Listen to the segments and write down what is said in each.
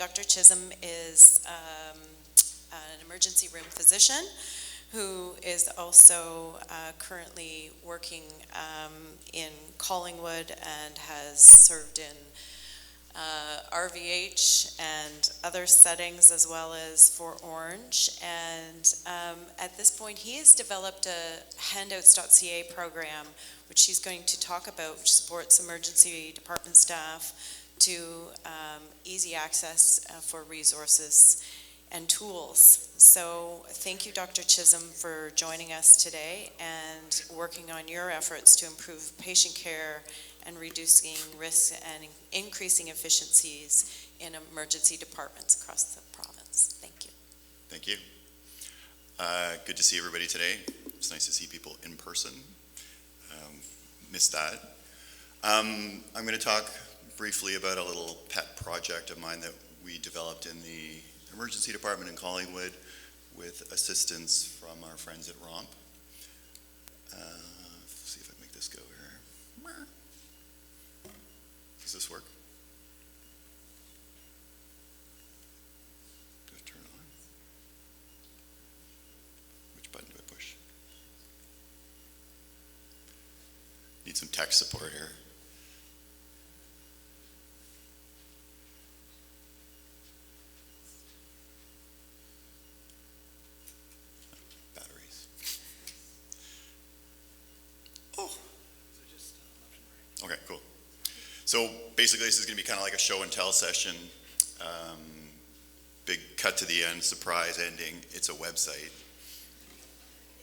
Dr. Chisholm is an emergency room physician who is also currently working in Collingwood and has served in RVH and other settings as well as for Orange. And at this point he has developed a handouts.ca program which he's going to talk about, which supports emergency department staff to easy access for resources and tools. So thank you, Dr. Chisholm, for joining us today and working on your efforts to improve patient care and reducing risks and increasing efficiencies in emergency departments across the province. Thank you. Thank you. Good to see everybody today. It's nice to see people in person. Missed that. I'm going to talk briefly about a little pet project of mine that we developed in the emergency department in Collingwood with assistance from our friends at ROMP. See if I can make this go here. Does this work? Do I turn on? Which button do I push? Need some tech support here. Batteries. Oh. Okay, cool. So basically this is going to be kind of like a show and tell session. Big cut to the end, surprise ending. It's a website.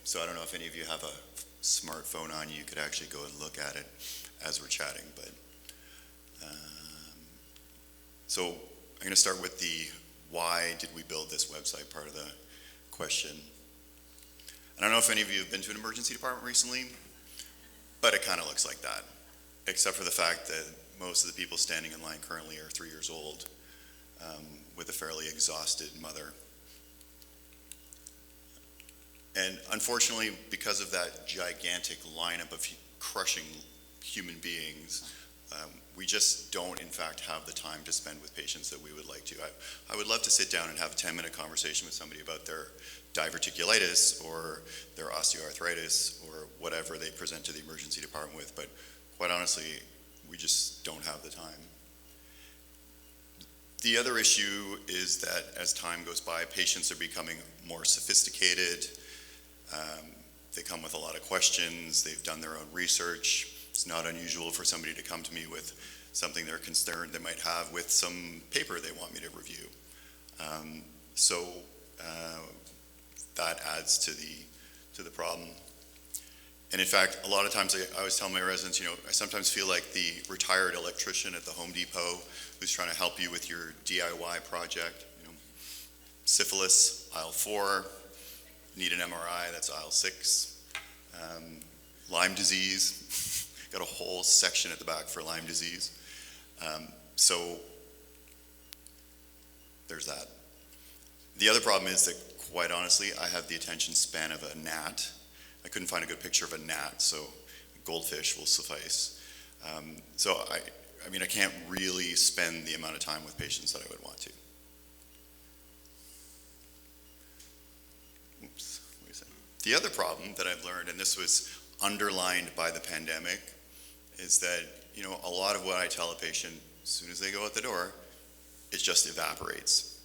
So I don't know if any of you have a smartphone on you. You could actually go and look at it as we're chatting. But so I'm going to start with the why did we build this website part of the question. I don't know if any of you have been to an emergency department recently, but it kind of looks like that, except for the fact that most of the people standing in line currently are 3 years old with a fairly exhausted mother. And unfortunately, because of that gigantic lineup of crushing human beings, we just don't, in fact, have the time to spend with patients that we would like to. I would love to sit down and have a 10-minute conversation with somebody about their diverticulitis or their osteoarthritis or whatever they present to the emergency department with, but quite honestly, we just don't have the time. The other issue is that as time goes by, patients are becoming more sophisticated. They come with a lot of questions. They've done their own research. It's not unusual for somebody to come to me with something they're concerned they might have with some paper they want me to review. So that adds to the problem. And in fact, a lot of times I always tell my residents, I sometimes feel like the retired electrician at the Home Depot who's trying to help you with your DIY project. Syphilis, aisle 4, need an MRI, that's aisle 6. Lyme disease, got a whole section at the back for Lyme disease. So there's that. The other problem is that, quite honestly, I have the attention span of a gnat. I couldn't find a good picture of a gnat, so goldfish will suffice. So I mean, I can't really spend the amount of time with patients that I would want to. Oops, wait a second. The other problem that I've learned, and this was underlined by the pandemic, is that, a lot of what I tell a patient as soon as they go out the door, it just evaporates.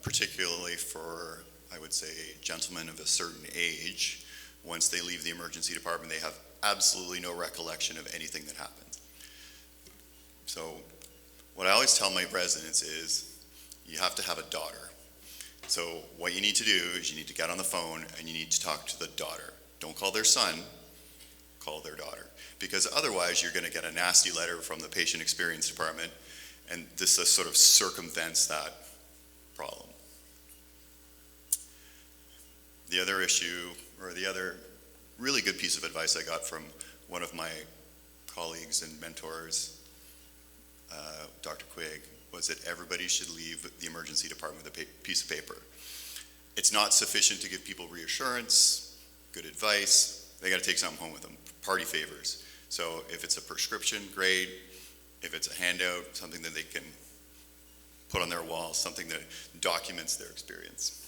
Particularly for, I would say, gentlemen of a certain age. Once they leave the emergency department, they have absolutely no recollection of anything that happened. So what I always tell my residents is you have to have a daughter. So what you need to do is you need to get on the phone and you need to talk to the daughter. Don't call their son, call their daughter. Because otherwise you're going to get a nasty letter from the patient experience department, and this sort of circumvents that problem. The other issue, or the other really good piece of advice I got from one of my colleagues and mentors, Dr. Quigg, was that everybody should leave the emergency department with a piece of paper. It's not sufficient to give people reassurance, good advice. They got to take something home with them, party favors. So if it's a prescription, great. If it's a handout, something that they can put on their wall, something that documents their experience.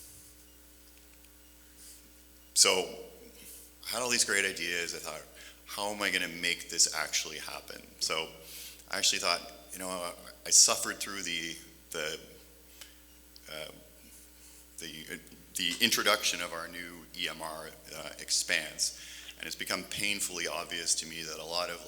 So I had all these great ideas. I thought, how am I going to make this actually happen? So I actually thought, I suffered through the introduction of our new EMR Expanse, and it's become painfully obvious to me that a lot of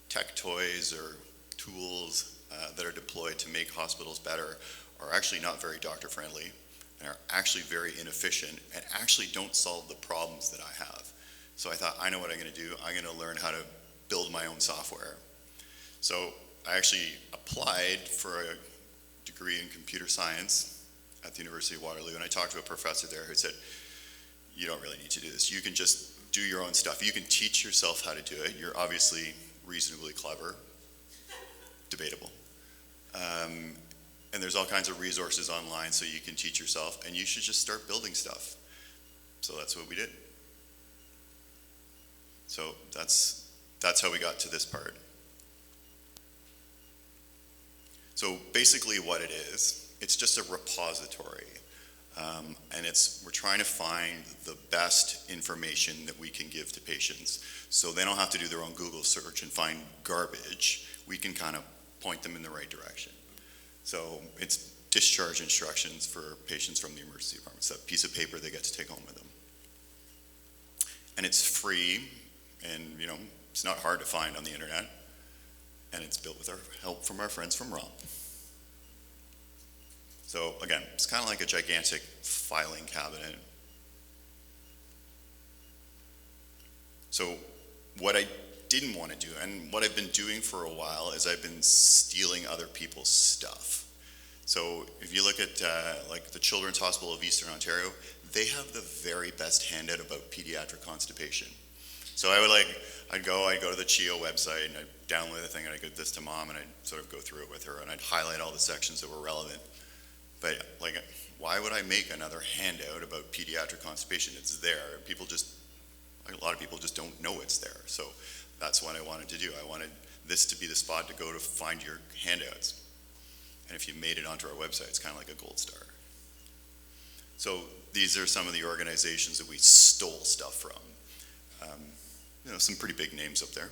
tech toys or tools that are deployed to make hospitals better are actually not very doctor friendly, and are actually very inefficient, and actually don't solve the problems that I have. So I thought, I know what I'm going to do. I'm going to learn how to build my own software. So I actually applied for a degree in computer science at the University of Waterloo, and I talked to a professor there who said, you don't really need to do this. You can just do your own stuff. You can teach yourself how to do it. You're obviously reasonably clever. Debatable. And there's all kinds of resources online so you can teach yourself, and you should just start building stuff. So that's what we did. So that's how we got to this part. So basically what it is, it's just a repository. And we're trying to find the best information that we can give to patients, so they don't have to do their own Google search and find garbage. We can kind of point them in the right direction. So it's discharge instructions for patients from the emergency department. It's that piece of paper they get to take home with them. And it's free, and it's not hard to find on the internet. And it's built with our help from our friends from ROM. So again, it's kind of like a gigantic filing cabinet. So what I didn't want to do, and what I've been doing for a while, is I've been stealing other people's stuff. So if you look at the Children's Hospital of Eastern Ontario, they have the very best handout about pediatric constipation. So I'd go to the CHIO website, and I'd download the thing, and I'd give this to Mom, and I'd sort of go through it with her, and I'd highlight all the sections that were relevant. But why would I make another handout about pediatric constipation? It's there. A lot of people just don't know it's there. So that's what I wanted to do. I wanted this to be the spot to go to find your handouts. And if you made it onto our website, it's kind of like a gold star. So these are some of the organizations that we stole stuff from. Some pretty big names up there.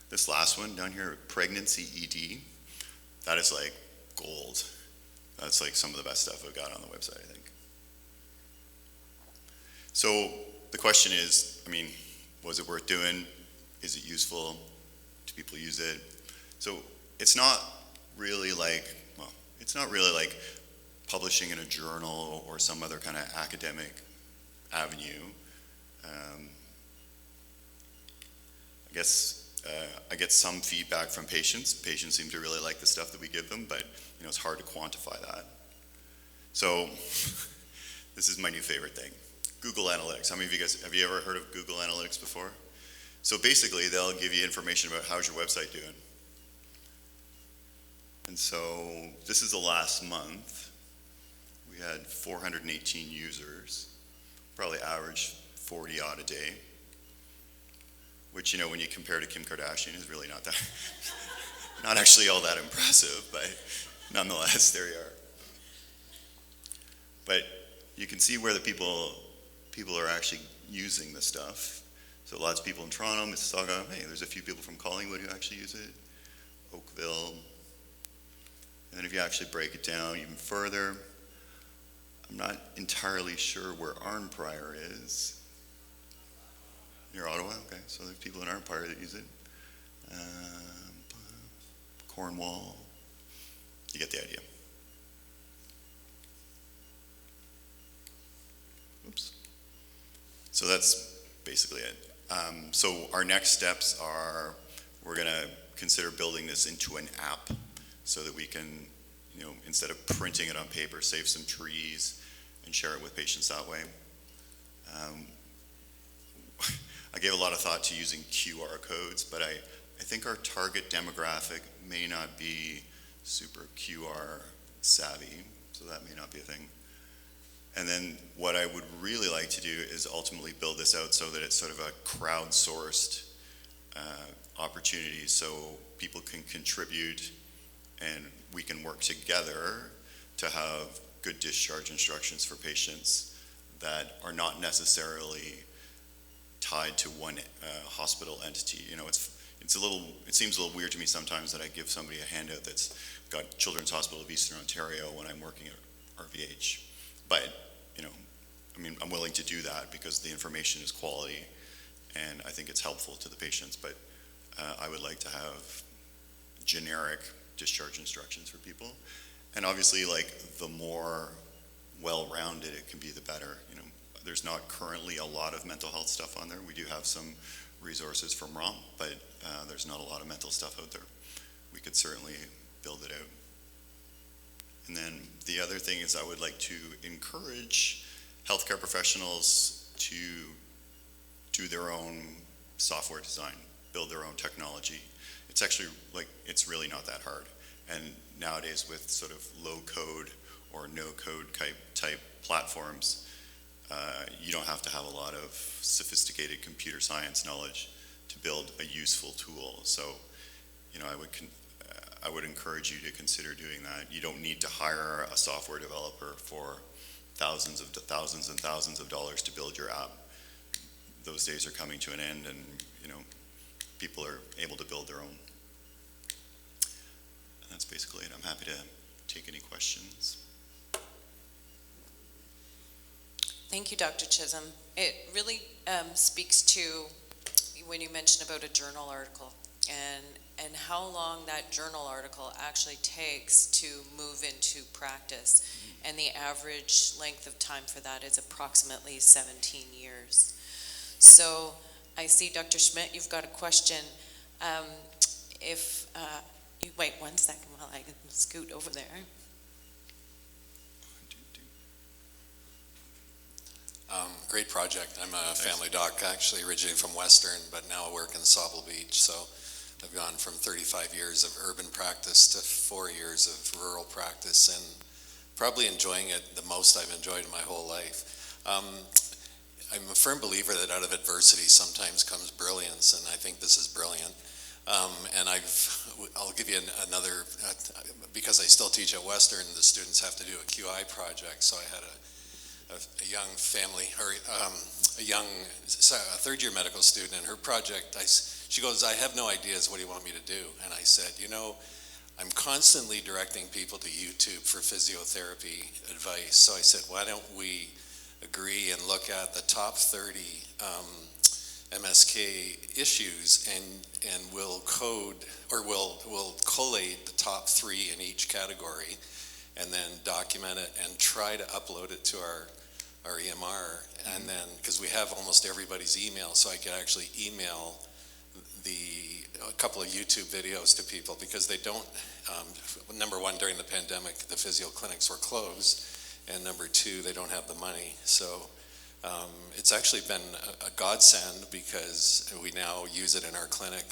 This last one down here, Pregnancy ED, that is like gold. That's like some of the best stuff I've got on the website, I think. So the question is, was it worth doing? Is it useful? Do people use it? So it's not really like publishing in a journal or some other kind of academic avenue. I get some feedback from patients. Patients seem to really like the stuff that we give them, but it's hard to quantify that. So this is my new favorite thing, Google Analytics. How many of you guys, have you ever heard of Google Analytics before? So basically they'll give you information about how's your website doing. And so this is the last month. We had 418 users, probably average 40 odd a day, which, when you compare to Kim Kardashian, is really not actually all that impressive, but nonetheless, there you are. But you can see where the people are actually using the stuff. So lots of people in Toronto, Mississauga. Hey, there's a few people from Collingwood who actually use it. Oakville. And then if you actually break it down even further, I'm not entirely sure where Arnprior is. Near Ottawa? Okay, so there's people in Arnprior that use it. Cornwall. You get the idea. Oops. So that's basically it. So our next steps are, we're going to consider building this into an app so that we can, instead of printing it on paper, save some trees and share it with patients that way. I gave a lot of thought to using QR codes, but I think our target demographic may not be super QR savvy, so that may not be a thing. And then what I would really like to do is ultimately build this out so that it's sort of a crowdsourced opportunities so people can contribute and we can work together to have good discharge instructions for patients that are not necessarily tied to one hospital entity. You know, it seems a little weird to me sometimes that I give somebody a handout that's got Children's Hospital of Eastern Ontario when I'm working at RVH. But, you know, I mean, I'm willing to do that because the information is quality and I think it's helpful to the patients. But I would like to have generic discharge instructions for people. And obviously, like, the more well-rounded it can be, the better. You know, there's not currently a lot of mental health stuff on there. We do have some resources from ROM, but there's not a lot of mental stuff out there. We could certainly build it out. And then the other thing is I would like to encourage healthcare professionals to do their own software design, build their own technology. It's actually, like, it's really not that hard. And nowadays with sort of low code or no code type platforms, you don't have to have a lot of sophisticated computer science knowledge to build a useful tool. So, you know, I would encourage you to consider doing that. You don't need to hire a software developer for thousands and thousands of dollars to build your app. Those days are coming to an end, and, you know, people are able to build their own. And that's basically it. I'm happy to take any questions. Thank you, Dr. Chisholm. It really speaks to when you mentioned about a journal article and how long that journal article actually takes to move into practice. And the average length of time for that is approximately 17 years. So I see, Dr. Schmidt, you've got a question. If you wait 1 second while I scoot over there. Great project. I'm a family doc, actually originating from Western, but now I work in Sauble Beach. So I've gone from 35 years of urban practice to 4 years of rural practice, and probably enjoying it the most I've enjoyed in my whole life. I'm a firm believer that out of adversity sometimes comes brilliance, and I think this is brilliant. And I'll give you another, because I still teach at Western, the students have to do a QI project. So I had a young family, or a third-year medical student, and her project, she goes, "I have no ideas, what do you want me to do?" And I said, you know, I'm constantly directing people to YouTube for physiotherapy advice. So I said, why don't we agree and look at the top 30 MSK issues, and we'll code, or we'll collate the top 3 in each category, and then document it and try to upload it to our EMR. And then, because we have almost everybody's email, so I could actually email a couple of YouTube videos to people, because they don't, number one, during the pandemic, the physio clinics were closed, and number 2, they don't have the money. So it's actually been a godsend, because we now use it in our clinic.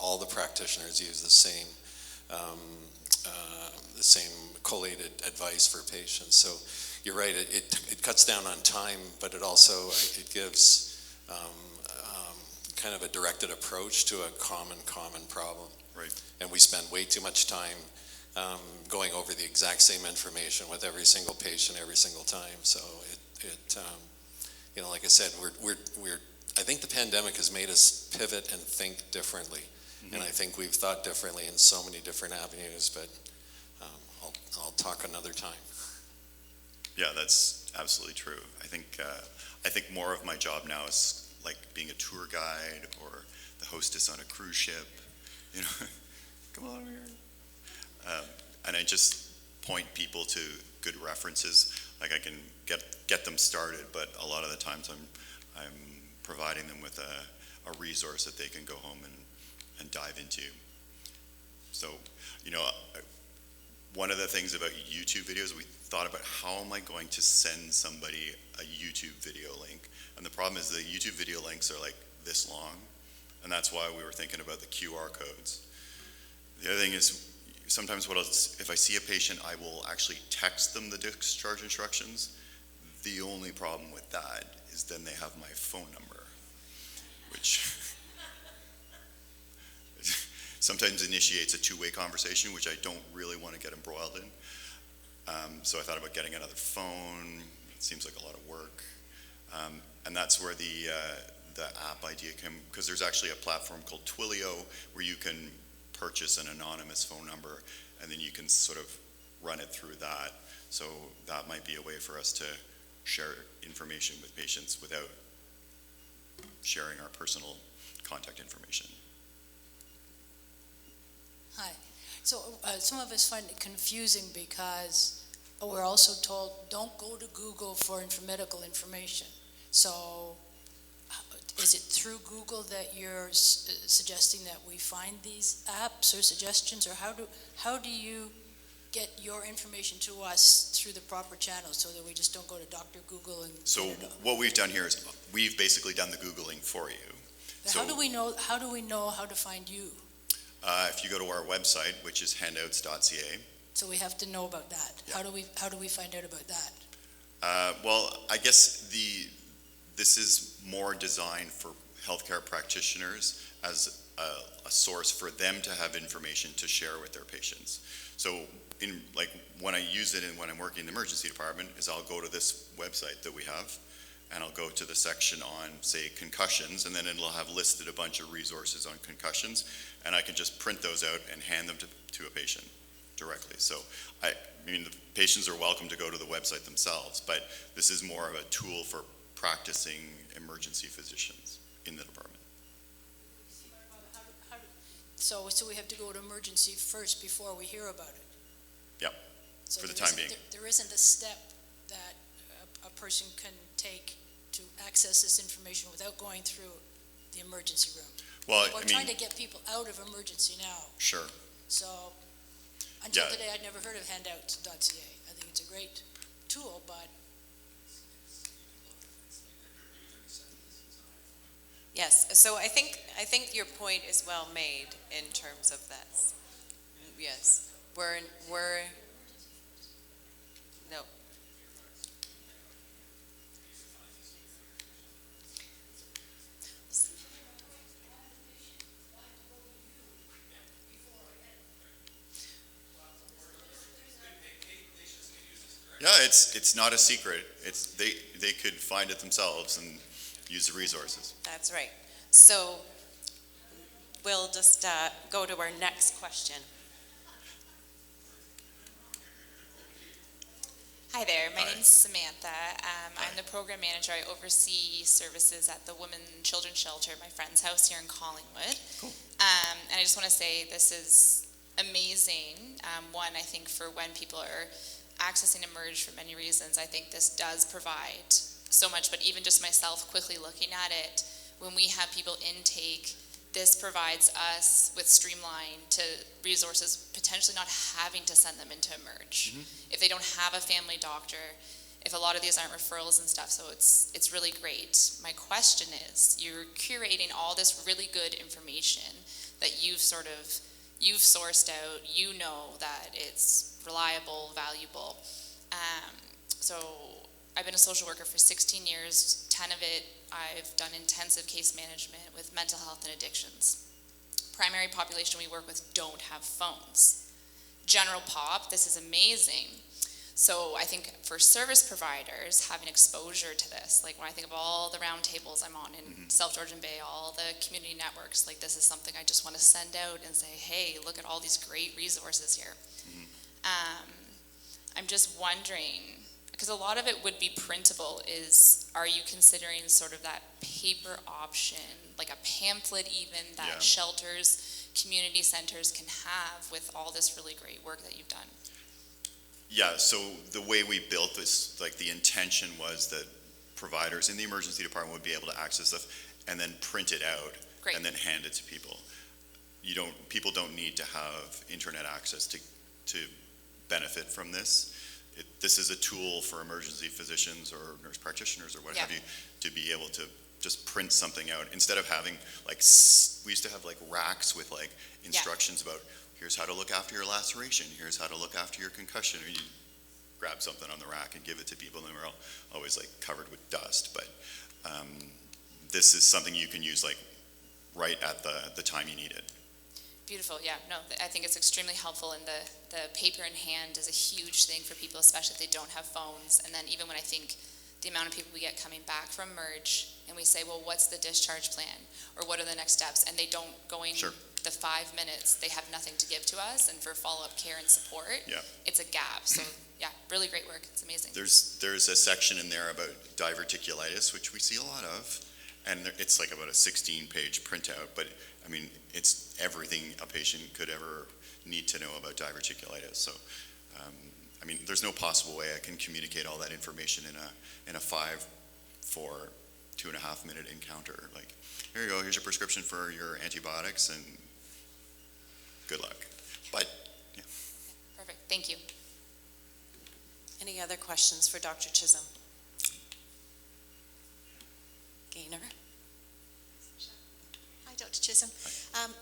All the practitioners use the same collated advice for patients. So you're right, it cuts down on time, but it also, it gives kind of a directed approach to a common problem. Right. And we spend way too much time going over the exact same information with every single patient every single time. So it you know, like I said, I think the pandemic has made us pivot and think differently. Mm-hmm. And I think we've thought differently in so many different avenues, but I'll talk another time. Yeah, that's absolutely true. I think more of my job now is like being a tour guide or the hostess on a cruise ship. You know, come on over here. And I just point people to good references. Like, I can get them started, but a lot of the times I'm providing them with a resource that they can go home and dive into. So, you know, one of the things about YouTube videos, we thought about how am I going to send somebody a YouTube video link? And the problem is the YouTube video links are like this long, and that's why we were thinking about the QR codes. The other thing is, sometimes if I see a patient, I will actually text them the discharge instructions. The only problem with that is then they have my phone number, which sometimes initiates a two-way conversation, which I don't really want to get embroiled in. So I thought about getting another phone. It seems like a lot of work. And that's where the app idea came, because there's actually a platform called Twilio where you can purchase an anonymous phone number, and then you can sort of run it through that. So that might be a way for us to share information with patients without sharing our personal contact information. Hi. So some of us find it confusing because we're also told don't go to Google for medical information. So is it through Google that you're suggesting that we find these apps or suggestions, or how do you get your information to us through the proper channels so that we just don't go to Dr. Google and... So what we've done here is we've basically done the Googling for you. So how do we know how to find you? If you go to our website, which is handouts.ca. So we have to know about that. Yeah. How do we find out about that? Well, I guess this is more designed for healthcare practitioners as a source for them to have information to share with their patients. So when I use it and when I'm working in the emergency department is I'll go to this website that we have, and I'll go to the section on, say, concussions, and then it'll have listed a bunch of resources on concussions, and I can just print those out and hand them to a patient directly. So I mean, the patients are welcome to go to the website themselves, but this is more of a tool for practicing emergency physicians in the department. So we have to go to emergency first before we hear about it? Yep, So for the time being. There isn't a step that a person can take to access this information without going through the emergency room? Well, We're trying to get people out of emergency now. Sure. So until today, I'd never heard of handouts.ca. I think it's a great tool, but... Yes, so I think your point is well made in terms of that. Yes, we're no. Yeah, it's not a secret. They could find it themselves and use the resources. That's right. So we'll just go to our next question. Hi there, my Hi. name's Samantha. I'm the program manager. I oversee services at the Women and Children's Shelter, my friend's house here in Collingwood. Cool. And I just want to say this is amazing. One, I think for when people are accessing Emerge for many reasons, I think this does provide so much, but even just myself quickly looking at it, when we have people intake, this provides us with streamline to resources, potentially not having to send them into Emerge. If they don't have a family doctor, if a lot of these aren't referrals and stuff, so it's really great. My question is, you're curating all this really good information that you've sourced out, you know that it's reliable, valuable. So I've been a social worker for 16 years, 10 of it I've done intensive case management with mental health and addictions. Primary population we work with don't have phones. General pop, this is amazing. So I think for service providers, having exposure to this, like when I think of all the roundtables I'm on in South Georgian Bay, all the community networks, like this is something I just want to send out and say, hey, look at all these great resources here. I'm just wondering, because a lot of it would be printable, are you considering sort of that paper option, like a pamphlet even, that shelters, community centers can have with all this really great work that you've done? Yeah, so the way we built this, like the intention was that providers in the emergency department would be able to access stuff and then print it out and then hand it to people. People don't need to have internet access to benefit from this. This is a tool for emergency physicians or nurse practitioners or what have you to be able to just print something out instead of having we used to have racks with instructions about here's how to look after your laceration, here's how to look after your concussion, or you grab something on the rack and give it to people and we're always covered with dust. But this is something you can use right at the time you need it. Beautiful, yeah, no, I think it's extremely helpful, and the paper in hand is a huge thing for people, especially if they don't have phones. And then even when I think the amount of people we get coming back from merge, and we say, well, what's the discharge plan, or what are the next steps, and they don't go in Sure. the 5 minutes, they have nothing to give to us, and for follow-up care and support, it's a gap. So yeah, really great work, it's amazing. There's a section in there about diverticulitis, which we see a lot of, and it's like about a 16-page printout, but I mean, it's everything a patient could ever need to know about diverticulitis. So, I mean, there's no possible way I can communicate all that information in a 4 2.5 minute encounter. Like, here you go, here's your prescription for your antibiotics, and good luck. But, yeah. Perfect, thank you. Any other questions for Dr. Chisholm? Gaynor? Hi, Dr. Chisholm.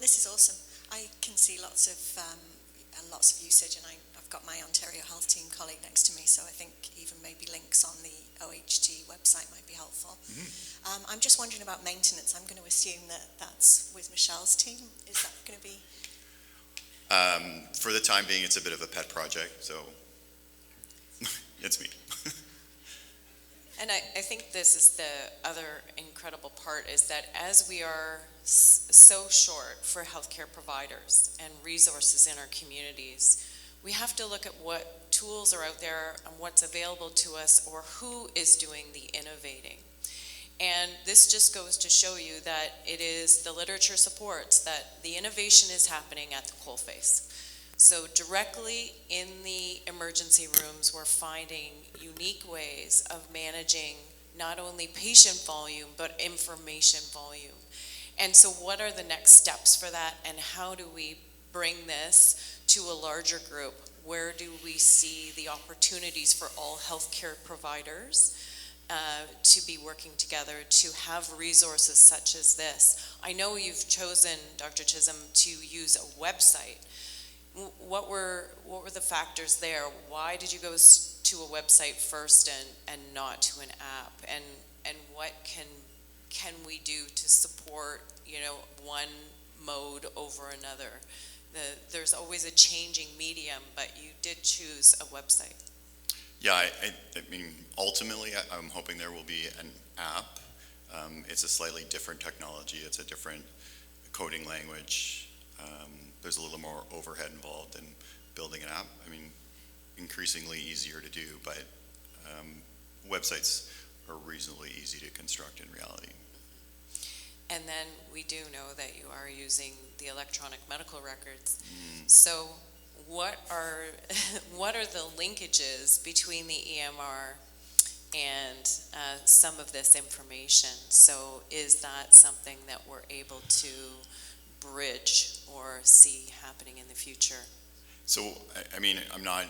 This is awesome. I can see lots of usage, and I've got my Ontario Health Team colleague next to me, so I think even maybe links on the OHT website might be helpful. Mm-hmm. I'm just wondering about maintenance. I'm going to assume that that's with Michelle's team. Is that going to be? For the time being, it's a bit of a pet project, so it's me. And I think this is the other incredible part, is that as we are so short for healthcare providers and resources in our communities, we have to look at what tools are out there and what's available to us, or who is doing the innovating. And this just goes to show you that it is, the literature supports that the innovation is happening at the coalface. So directly in the emergency rooms, we're finding unique ways of managing not only patient volume, but information volume. And so what are the next steps for that, and how do we bring this to a larger group? Where do we see the opportunities for all healthcare providers to be working together to have resources such as this? I know you've chosen, Dr. Chisholm, to use a website. What were the factors there? Why did you go to a website first and not to an app? And what can we do to support, one mode over another? There's always a changing medium, but you did choose a website. Yeah, I mean, ultimately, I'm hoping there will be an app. It's a slightly different technology. It's a different coding language. There's a little more overhead involved in building an app. I mean, increasingly easier to do, but websites are reasonably easy to construct in reality. And then we do know that you are using the electronic medical records. So what are the linkages between the EMR and some of this information? So is that something that we're able to bridge or see happening in the future? So, I mean, I'm not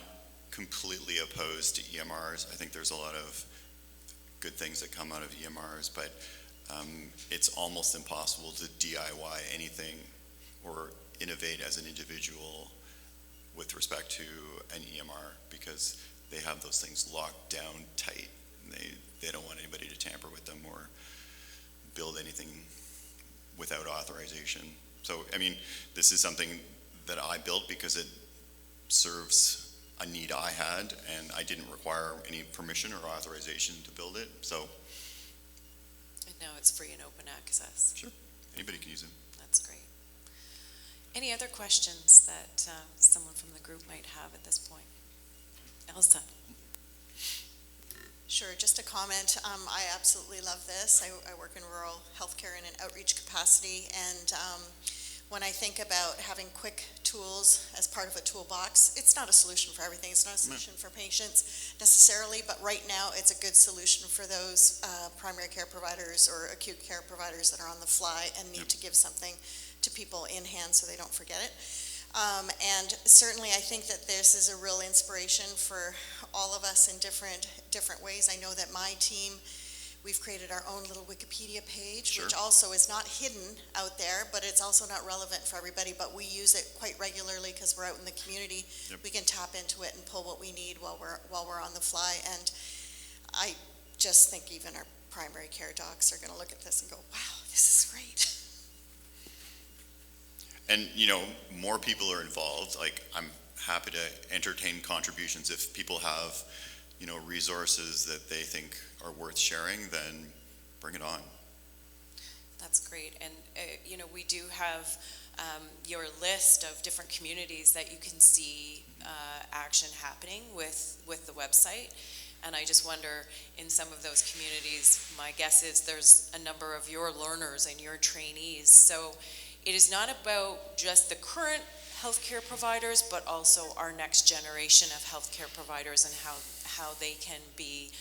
completely opposed to EMRs. I think there's a lot of good things that come out of EMRs, but it's almost impossible to DIY anything or innovate as an individual with respect to an EMR, because they have those things locked down tight. And they don't want anybody to tamper with them or build anything without authorization. So, I mean, this is something that I built because it serves a need I had, and I didn't require any permission or authorization to build it. So, And now it's free and open access. sure, anybody can use it. That's great. Any other questions that someone from the group might have at this point? Elsa? Sure, just a comment. I absolutely love this. I work in rural healthcare in an outreach capacity, and when I think about having quick tools as part of a toolbox, it's not a solution for everything. It's not a solution for patients necessarily, but right now it's a good solution for those primary care providers or acute care providers that are on the fly and need to give something to people in hand so they don't forget it. And certainly I think that this is a real inspiration for all of us in different ways. I know that my team, we've created our own little Wikipedia page, which also is not hidden out there, but it's also not relevant for everybody, but we use it quite regularly because we're out in the community. We can tap into it and pull what we need while we're on the fly. And I just think even our primary care docs are going to look at this and go, wow, this is great. And, more people are involved. Like, I'm happy to entertain contributions. If people have, resources that they think are worth sharing, then bring it on. That's great. And, we do have your list of different communities that you can see action happening with the website. And I just wonder, in some of those communities, my guess is there's a number of your learners and your trainees. So it is not about just the current healthcare providers, but also our next generation of healthcare providers and how they can be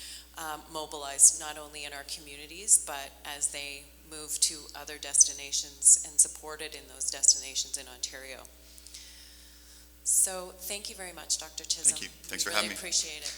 mobilized, not only in our communities, but as they move to other destinations and supported in those destinations in Ontario. So thank you very much, Dr. Chisholm. Thank you. Thanks for really having me. Appreciate it.